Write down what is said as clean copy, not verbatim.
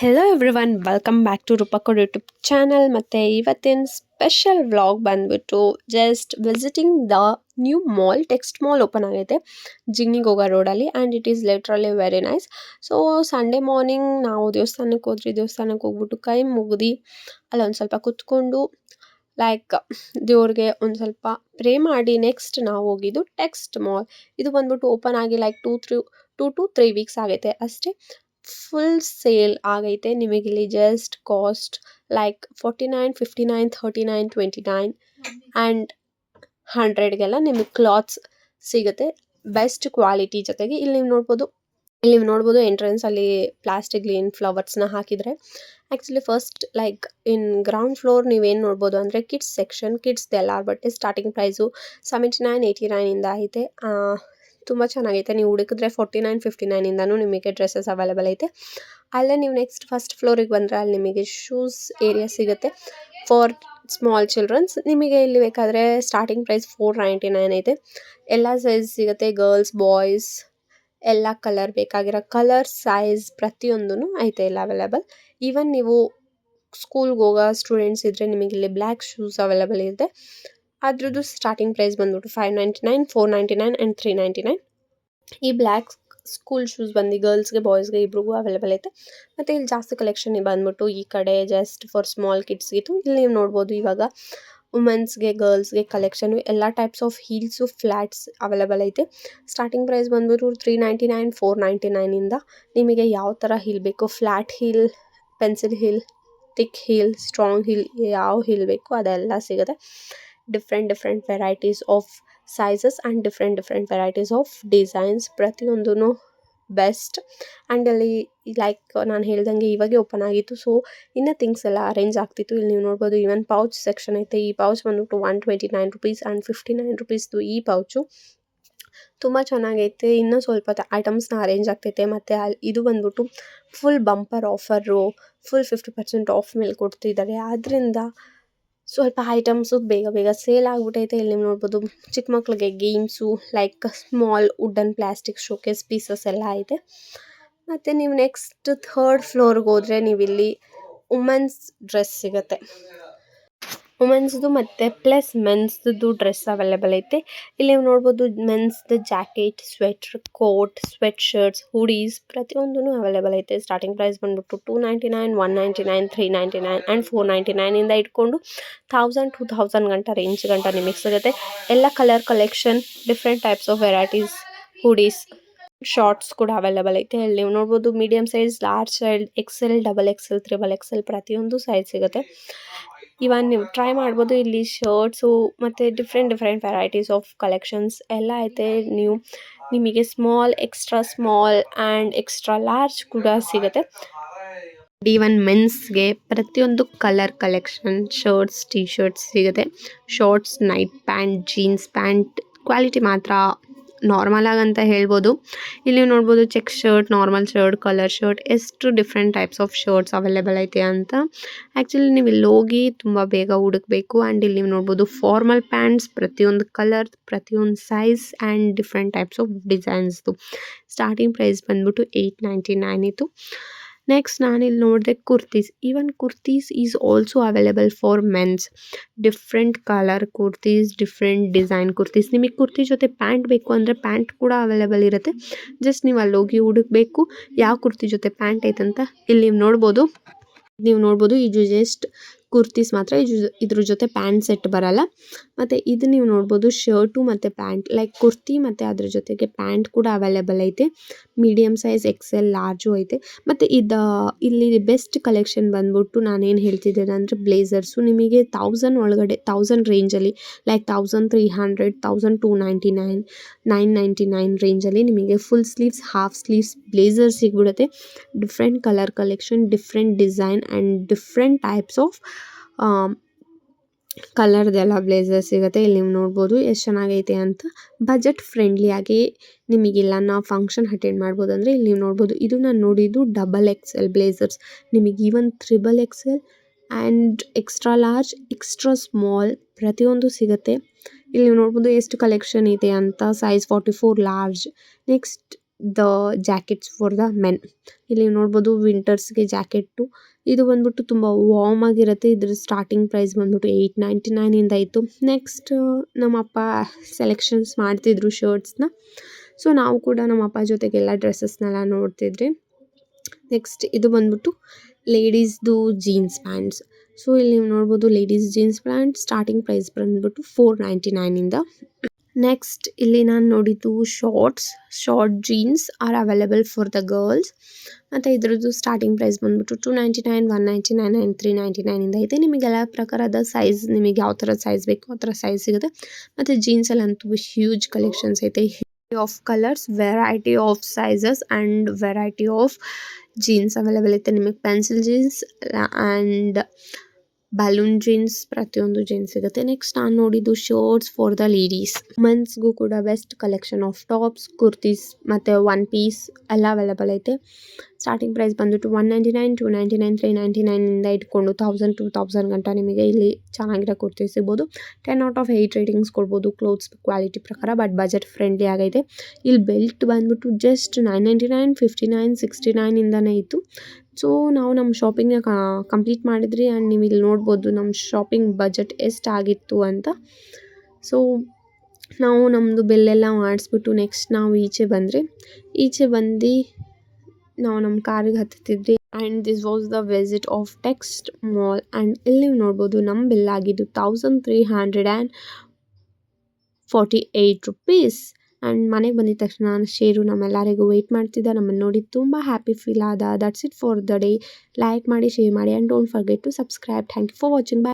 Hello everyone welcome back to Roopakod YouTube channel. ಮತ್ತು ಇವತ್ತಿನ special vlog ಬಂದ್ಬಿಟ್ಟು just visiting the new mall, text mall open ಆಗೈತೆ ಜಿಗ್ನಿಗೋಗ ರೋಡಲ್ಲಿ and it is literally very nice. So Sunday morning ನಾವು ದೇವಸ್ಥಾನಕ್ಕೆ ಹೋಗ್ಬಿಟ್ಟು ಕೈ ಮುಗ್ದು ಅಲ್ಲೊಂದು ಸ್ವಲ್ಪ ಕುತ್ಕೊಂಡು ಲೈಕ್ ದೇವ್ರಿಗೆ ಒಂದು ಸ್ವಲ್ಪ ಪ್ರೇ ಮಾಡಿ ನೆಕ್ಸ್ಟ್ ನಾವು ಹೋಗಿದ್ದು ಟೆಕ್ಸ್ಟ್ ಮಾಲ್. ಇದು ಬಂದ್ಬಿಟ್ಟು ಓಪನ್ ಆಗಿ ಲೈಕ್ 2 to 3 ವೀಕ್ಸ್ ಆಗೈತೆ ಅಷ್ಟೇ. ಫುಲ್ ಸೇಲ್ ಆಗೈತೆ. ನಿಮಗಿಲ್ಲಿ ಜಸ್ಟ್ ಕಾಸ್ಟ್ ಲೈಕ್ 49, 59, 39, 29 ಆ್ಯಂಡ್ 100ಗೆಲ್ಲ ನಿಮಗೆ ಕ್ಲಾತ್ಸ್ ಸಿಗುತ್ತೆ ಬೆಸ್ಟ್ ಕ್ವಾಲಿಟಿ ಜೊತೆಗೆ. ಇಲ್ಲಿ ನೀವು ನೋಡ್ಬೋದು ಎಂಟ್ರೆನ್ಸ್ ಅಲ್ಲಿ ಪ್ಲಾಸ್ಟಿಕ್ ಗ್ರೀನ್ ಫ್ಲವರ್ಸ್ನ ಹಾಕಿದರೆ. Actually first like in ground floor ನೀವೇನು ನೋಡ್ಬೋದು ಅಂದರೆ ಕಿಡ್ಸ್ ಸೆಕ್ಷನ್, ಕಿಡ್ಸ್ದೆಲ್ಲ ಬಟ್ಟೆ ಸ್ಟಾರ್ಟಿಂಗ್ ಪ್ರೈಸು 79, 89 ಐತೆ. ತುಂಬ ಚೆನ್ನಾಗೈತೆ. ನೀವು ಹುಡುಕಿದ್ರೆ 49, 59 ನಿಮಗೆ ಡ್ರೆಸ್ಸಸ್ ಅವೈಲೇಬಲ್ ಐತೆ. ಅಲ್ಲೇ ನೀವು ನೆಕ್ಸ್ಟ್ ಫಸ್ಟ್ ಫ್ಲೋರಿಗೆ ಬಂದರೆ ಅಲ್ಲಿ ನಿಮಗೆ ಶೂಸ್ ಏರಿಯಾ ಸಿಗುತ್ತೆ ಫಾರ್ ಸ್ಮಾಲ್ ಚಿಲ್ಡ್ರನ್ಸ್. ನಿಮಗೆ ಇಲ್ಲಿ ಬೇಕಾದರೆ ಸ್ಟಾರ್ಟಿಂಗ್ ಪ್ರೈಸ್ 499 ಐತೆ. ಎಲ್ಲ ಸೈಜ್ ಸಿಗುತ್ತೆ, ಗರ್ಲ್ಸ್ ಬಾಯ್ಸ್ ಎಲ್ಲ ಕಲರ್ ಬೇಕಾಗಿರೋ ಕಲರ್ ಸೈಜ್ ಪ್ರತಿಯೊಂದೂ ಐತೆ ಇಲ್ಲ ಅವೈಲೇಬಲ್. ಈವನ್ ನೀವು ಸ್ಕೂಲ್ಗೆ ಹೋಗೋ ಸ್ಟೂಡೆಂಟ್ಸ್ ಇದ್ದರೆ ನಿಮಗೆ ಇಲ್ಲಿ ಬ್ಲ್ಯಾಕ್ ಶೂಸ್ ಅವೈಲೇಬಲ್ ಇದೆ. ಅದ್ರದ್ದು ಸ್ಟಾರ್ಟಿಂಗ್ ಪ್ರೈಸ್ ಬಂದ್ಬಿಟ್ಟು 599, 499 ಆ್ಯಂಡ್ 399. ಈ ಬ್ಲ್ಯಾಕ್ ಸ್ಕೂಲ್ ಶೂಸ್ ಬಂದು ಗರ್ಲ್ಸ್ಗೆ ಬಾಯ್ಸ್ಗೆ ಇಬ್ರಿಗೂ ಅವೈಲೇಬಲ್ ಐತೆ. ಮತ್ತು ಇಲ್ಲಿ ಜಾಸ್ತಿ ಕಲೆಕ್ಷನ್ ಬಂದ್ಬಿಟ್ಟು ಈ ಕಡೆ ಜಸ್ಟ್ ಫಾರ್ ಸ್ಮಾಲ್ ಕಿಡ್ಸ್ಗಿತ್ತು. ಇಲ್ಲಿ ನೀವು ನೋಡ್ಬೋದು ಇವಾಗ ವುಮೆನ್ಸ್ಗೆ ಗರ್ಲ್ಸ್ಗೆ ಕಲೆಕ್ಷನು ಎಲ್ಲ types of heels flats available ಐತೆ. ಸ್ಟಾರ್ಟಿಂಗ್ ಪ್ರೈಸ್ ಬಂದ್ಬಿಟ್ಟು 399, 499 ನಿಮಗೆ ಯಾವ ಥರ ಹೀಲ್ ಬೇಕು, flat heel, pencil heel, thick heel, strong heel, ಯಾವ ಹೀಲ್ ಬೇಕು ಅದೆಲ್ಲ ಸಿಗುತ್ತೆ. Different varieties of sizes and different varieties of designs ಪ್ರತಿಯೊಂದೂ ಬೆಸ್ಟ್. ಆ್ಯಂಡ್ ಅಲ್ಲಿ ಲೈಕ್ ನಾನು ಹೇಳ್ದಂಗೆ ಇವಾಗೆ ಓಪನ್ ಆಗಿತ್ತು, ಸೊ ಇನ್ನೂ ಥಿಂಗ್ಸ್ ಎಲ್ಲ ಅರೇಂಜ್ ಆಗ್ತಿತ್ತು. ಇಲ್ಲಿ ನೀವು ನೋಡ್ಬೋದು ಈವನ್ ಪೌಚ್ ಸೆಕ್ಷನ್ ಐತೆ. ಈ ಪೌಚ್ ಬಂದ್ಬಿಟ್ಟು 129 ರುಪೀಸ್ ಆ್ಯಂಡ್ 59 ರುಪೀಸ್ದು ಈ ಪೌಚು ತುಂಬ ಚೆನ್ನಾಗೈತೆ. ಇನ್ನೂ ಸ್ವಲ್ಪ ಐಟಮ್ಸ್ನ ಅರೇಂಜ್ ಆಗ್ತೈತೆ. ಮತ್ತು ಇದು ಬಂದ್ಬಿಟ್ಟು full bumper offer, full 50% of ಮೇಲೆ ಕೊಡ್ತಿದ್ದಾರೆ. ಆದ್ದರಿಂದ ಸ್ವಲ್ಪ ಐಟಮ್ಸು ಬೇಗ ಸೇಲ್ ಆಗಿಬಿಟ್ಟೈತೆ. ಇಲ್ಲಿ ನೀವು ನೋಡ್ಬೋದು ಚಿಕ್ಕ ಮಕ್ಳಿಗೆ games like small wooden plastic showcase pieces ಎಲ್ಲ ಐತೆ. ಮತ್ತು ನೀವು ನೆಕ್ಸ್ಟ್ ಥರ್ಡ್ ಫ್ಲೋರ್ಗೆ ಹೋದರೆ ನೀವಿಲ್ಲಿ ವುಮೆನ್ಸ್ ಡ್ರೆಸ್ ಸಿಗುತ್ತೆ. ವುಮೆನ್ಸ್ದು ಮತ್ತು ಪ್ಲಸ್ ಮೆನ್ಸ್ದು ಡ್ರೆಸ್ ಅವೈಲೇಬಲ್ ಐತೆ. ಇಲ್ಲಿ ನೀವು ನೋಡ್ಬೋದು ಮೆನ್ಸ್ದು jacket, sweater, coat, sweat shirts, hoodies ಪ್ರತಿಯೊಂದೂ ಅವೈಲೇಬಲ್ ಐತೆ. ಸ್ಟಾರ್ಟಿಂಗ್ ಪ್ರೈಸ್ ಬಂದ್ಬಿಟ್ಟು 299, 199, 399 ಆ್ಯಂಡ್ 499 ಇಟ್ಕೊಂಡು 1000, 2000 ರೇಂಜ್ ನಿಮಗೆ ಸಿಗುತ್ತೆ. ಎಲ್ಲ colour collection, different types of varieties hoodies, shorts ಕೂಡ ಅವೈಲೇಬಲ್ ಐತೆ. ಇಲ್ಲಿ ನೀವು ನೋಡ್ಬೋದು medium size, large size, XL, XXL, XXL ಪ್ರತಿಯೊಂದು ಸೈಜ್ ಸಿಗುತ್ತೆ. ಇವನ್ ನೀವು ಟ್ರೈ ಮಾಡ್ಬೋದು. ಇಲ್ಲಿ ಶರ್ಟ್ಸು ಮತ್ತು ಡಿಫ್ರೆಂಟ್ ವೆರೈಟೀಸ್ ಆಫ್ ಕಲೆಕ್ಷನ್ಸ್ ಎಲ್ಲ ಐತೆ. ನಿಮಗೆ small, extra small and extra large ಕೂಡ ಸಿಗುತ್ತೆ. ಈವನ್ ಮೆನ್ಸ್ಗೆ ಪ್ರತಿಯೊಂದು colour collection shirts, T shirts ಸಿಗುತ್ತೆ. Shorts, night pant, jeans pant quality ಮಾತ್ರ ನಾರ್ಮಲ್ ಆಗಂತ ಹೇಳ್ಬೋದು. ಇಲ್ಲಿ ನೋಡ್ಬೋದು check shirt, normal shirt, colour shirt, ಎಷ್ಟು different types of shirts available ಐತೆ ಅಂತ. ಆ್ಯಕ್ಚುಲಿ ನೀವು ಇಲ್ಲಿ ಹೋಗಿ ತುಂಬ ಬೇಗ ಹುಡುಕಬೇಕು. ಆ್ಯಂಡ್ ಇಲ್ಲಿ ನೀವು ನೋಡ್ಬೋದು ಫಾರ್ಮಲ್ ಪ್ಯಾಂಟ್ಸ್ ಪ್ರತಿಯೊಂದು ಕಲರ್, ಪ್ರತಿಯೊಂದು size and different types of ಡಿಸೈನ್ಸ್ದು. ಸ್ಟಾರ್ಟಿಂಗ್ ಪ್ರೈಸ್ ಬಂದ್ಬಿಟ್ಟು 899 ಇತ್ತು. ನೆಕ್ಸ್ಟ್ ನಾನಿಲ್ಲಿ ನೋಡಿದೆ kurtis. Even kurtis is also available for mens. Different colour kurtis, different design kurtis. ನಿಮಗೆ ಕುರ್ತಿ ಜೊತೆ ಪ್ಯಾಂಟ್ ಬೇಕು ಅಂದರೆ ಪ್ಯಾಂಟ್ ಕೂಡ ಅವೈಲೇಬಲ್ ಇರುತ್ತೆ. ಜಸ್ಟ್ ನೀವು ಅಲ್ಲಿ ಹೋಗಿ ಹುಡುಕಬೇಕು ಯಾವ ಕುರ್ತಿ ಜೊತೆ ಪ್ಯಾಂಟ್ ಐತಂತ. ಇಲ್ಲಿ ನೀವು ನೋಡ್ಬೋದು ಇದು ಜಸ್ಟ್ ಕುರ್ತೀಸ್ ಮಾತ್ರ, ಇದ್ರ ಜೊತೆ ಪ್ಯಾಂಟ್ ಸೆಟ್ ಬರಲ್ಲ. ಮತ್ತು ಇದು ನೀವು ನೋಡ್ಬೋದು ಶರ್ಟು ಮತ್ತು ಪ್ಯಾಂಟ್, ಲೈಕ್ ಕುರ್ತಿ ಮತ್ತು ಅದ್ರ ಜೊತೆಗೆ ಪ್ಯಾಂಟ್ ಕೂಡ ಅವೈಲೇಬಲ್ ಐತೆ. ಮೀಡಿಯಮ್ ಸೈಜ್, XL, ಲಾರ್ಜು ಐತೆ. ಮತ್ತು ಇಲ್ಲಿ ಬೆಸ್ಟ್ ಕಲೆಕ್ಷನ್ ಬಂದ್ಬಿಟ್ಟು ನಾನೇನು ಹೇಳ್ತಿದ್ದೇನೆ ಅಂದರೆ ಬ್ಲೇಸರ್ಸು ನಿಮಗೆ 1000 ಒಳಗಡೆ, 1000 ರೇಂಜಲ್ಲಿ ಲೈಕ್ 1300, 1299, 999 ರೇಂಜಲ್ಲಿ ನಿಮಗೆ full sleeves, half sleeves blazer ಸಿಗ್ಬಿಡುತ್ತೆ. Different colour collection, different design and different types of ಕಲರ್ದೆಲ್ಲ ಬ್ಲೇಸರ್ ಸಿಗುತ್ತೆ. ಇಲ್ಲಿ ನೀವು ನೋಡ್ಬೋದು ಎಷ್ಟು ಚೆನ್ನಾಗೈತೆ ಅಂತ. ಬಜೆಟ್ ಫ್ರೆಂಡ್ಲಿಯಾಗಿ ನಿಮಗೆಲ್ಲ ನಾವು ಫಂಕ್ಷನ್ ಅಟೆಂಡ್ ಮಾಡ್ಬೋದು. ಅಂದರೆ ಇಲ್ಲಿ ನೀವು ನೋಡ್ಬೋದು ಇದು ನಾನು ನೋಡಿದ್ದು XXL ಬ್ಲೇಸರ್ಸ್. ನಿಮಗೆ even XXL and extra large, extra small ಪ್ರತಿಯೊಂದು ಸಿಗುತ್ತೆ. ಇಲ್ಲಿ ನೀವು ನೋಡ್ಬೋದು ಎಷ್ಟು ಕಲೆಕ್ಷನ್ ಇದೆ ಅಂತ. Size 44 large. Next the jackets for the men. ಇಲ್ಲಿ ನೋಡ್ಬೋದು ವಿಂಟರ್ಸ್ಗೆ ಜಾಕೆಟ್ಟು. ಇದು ಬಂದ್ಬಿಟ್ಟು ತುಂಬ ವಾರ್ಮ್ ಆಗಿರುತ್ತೆ. ಇದ್ರ ಸ್ಟಾರ್ಟಿಂಗ್ ಪ್ರೈಸ್ ಬಂದ್ಬಿಟ್ಟು 899 ಇಂದ ಇತ್ತು. ನೆಕ್ಸ್ಟ್ ನಮ್ಮಪ್ಪ ಸೆಲೆಕ್ಷನ್ಸ್ ಮಾಡ್ತಿದ್ರು ಶರ್ಟ್ಸ್ನ. ಸೊ ನಾವು ಕೂಡ ನಮ್ಮ ಅಪ್ಪ ಜೊತೆಗೆಲ್ಲ ಡ್ರೆಸ್ಸಸ್ನೆಲ್ಲ ನೋಡ್ತಿದ್ರಿ. ನೆಕ್ಸ್ಟ್ ಇದು ಬಂದ್ಬಿಟ್ಟು ಲೇಡೀಸ್ದು ಜೀನ್ಸ್ ಪ್ಯಾಂಟ್ಸ್. ಸೊ ಇಲ್ಲಿ ನೀವು ನೋಡ್ಬೋದು ladies jeans pant starting price ಬಂದ್ಬಿಟ್ಟು 499 ಇಂದ. ನೆಕ್ಸ್ಟ್ ಇಲ್ಲಿ ನಾನು ನೋಡಿದ್ದು short jeans are available for the girls. ಮತ್ತು ಇದ್ರದ್ದು ಸ್ಟಾರ್ಟಿಂಗ್ ಪ್ರೈಸ್ ಬಂದ್ಬಿಟ್ಟು 299, 199 ಆ್ಯಂಡ್ 399 ಇಂದ ಇದೆ. ನಿಮಗೆ ಎಲ್ಲ ಪ್ರಕಾರದ ಸೈಜ್, ನಿಮಗೆ ಯಾವ ಥರ ಸೈಜ್ ಬೇಕು ಆ ಥರ ಸೈಜ್ ಸಿಗುತ್ತೆ. ಮತ್ತು ಜೀನ್ಸಲ್ಲಂತೂ ಹ್ಯೂಜ್ ಕಲೆಕ್ಷನ್ಸ್ ಐತೆ. Of colours, variety of sizes and variety of jeans available ಐತೆ. ನಿಮಗೆ pencil jeans and balloon jeans, ಪ್ರತಿಯೊಂದು ಜೀನ್ಸ್ ಸಿಗುತ್ತೆ. ನೆಕ್ಸ್ಟ್ ನಾನು ನೋಡಿದ್ದು ಶರ್ಟ್ಸ್ ಫಾರ್ ದ ಲೇಡೀಸ್. ಮೆನ್ಸ್ಗೂ ಕೂಡ best collection of tops, kurtis ಮತ್ತು ಒನ್ ಪೀಸ್ ಎಲ್ಲ ಅವೈಲೇಬಲ್ ಐತೆ. ಸ್ಟಾರ್ಟಿಂಗ್ ಪ್ರೈಸ್ ಬಂದ್ಬಿಟ್ಟು 199, 299, 399 ಇಂದ ಇಟ್ಕೊಂಡು 1000, 2000 ಗಂಟ ನಿಮಗೆ ಇಲ್ಲಿ ಚೆನ್ನಾಗಿರೋ ಕುರ್ತಿ ಸಿಗ್ಬೋದು. 10/8 ರೇಟಿಂಗ್ಸ್ ಕೊಡ್ಬೋದು ಕ್ಲೋತ್ಸ್ ಕ್ವಾಲಿಟಿ ಪ್ರಕಾರ. ಬಟ್ ಬಜೆಟ್ ಫ್ರೆಂಡ್ಲಿ ಆಗೈತೆ. ಇಲ್ಲಿ ಬೆಲ್ಟ್ ಬಂದ್ಬಿಟ್ಟು ಜಸ್ಟ್ 999, 59, 69 ಇಂದನೇ ಇತ್ತು. ಸೊ ನಾವು ನಮ್ಮ ಶಾಪಿಂಗ್ನ ಕಂಪ್ಲೀಟ್ ಮಾಡಿದ್ರಿ. ಆ್ಯಂಡ್ ನೀವು ಇಲ್ಲಿ ನೋಡ್ಬೋದು ನಮ್ಮ ಶಾಪಿಂಗ್ ಬಜೆಟ್ ಎಷ್ಟಾಗಿತ್ತು ಅಂತ. ಸೊ ನಾವು ನಮ್ಮದು ಬಿಲ್ಲೆಲ್ಲ ಮಾಡಿಸ್ಬಿಟ್ಟು ನೆಕ್ಸ್ಟ್ ನಾವು ಈಚೆ ಬಂದು ನಾವು ನಮ್ಮ ಕಾರಿಗೆ ಹತ್ತಿದ್ವಿ. And this was the visit of text mall. And ಇಲ್ಲಿ ನೀವು ನೋಡ್ಬೋದು ನಮ್ಮ ಬಿಲ್ ಆಗಿದ್ದು 1348 ರುಪೀಸ್. ಆ್ಯಂಡ್ ಮನೆಗೆ ಬಂದಿದ ತಕ್ಷಣ ಶೇರು ನಮ್ಮೆಲ್ಲರಿಗೂ ವೆಯ್ಟ್ ಮಾಡ್ತಿದ್ದ. ನಮ್ಮನ್ನು ನೋಡಿ ತುಂಬ ಹ್ಯಾಪಿ ಫೀಲ್ ಆದ. That's it for the day. Like ಮಾಡಿ, ಶೇರ್ ಮಾಡಿ and don't forget to subscribe. Thank you for watching. Bye.